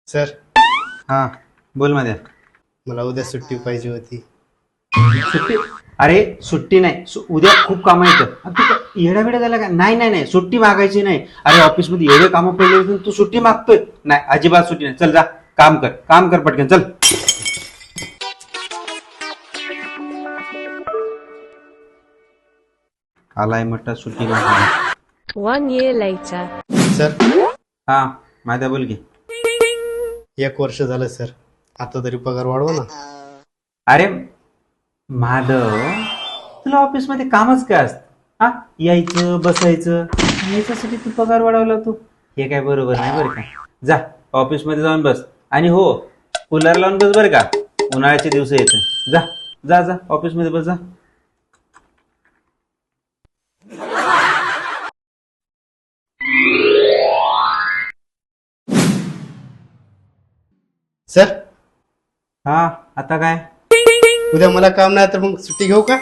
Sir, हा बोल माझ्या. मला उद्या सुट्टी पाहिजे होती. सुट्टी? अरे सुट्टी नाही, उद्या खूप कामं येतं. तू येडा बिडा झाला का? नाही नाही नाही, सुट्टी मागायची नाही. अरे ऑफिसमध्ये एवढे कामं पडले होते, तू सुट्टी मागतोय? नाही, अजिबात सुट्टी नाही. चल जा, काम कर पटकन चल. आलाय म्हटलं सुट्टी मागायला. 1 year later. सर, हा माझ्या बोल की. 1 वर्ष झालं सर. आता तरी पगार वाढवा ना. अरे माधव, तुला ऑफिसमध्ये कामच काय असतं? हा, यायचं बसायचं, याच्यासाठी तू पगार वाढवला तू? हे काय बरोबर नाही बरं का. जा ऑफिसमध्ये जाऊन बस. आणि हो, कूलर लावून बस बरं का, उन्हाळ्याचे दिवस येतं. जा जा जा ऑफिसमध्ये बस जा. सर, हा आता काय? उद्या मला काम नाही तर मग सुट्टी घेऊ का?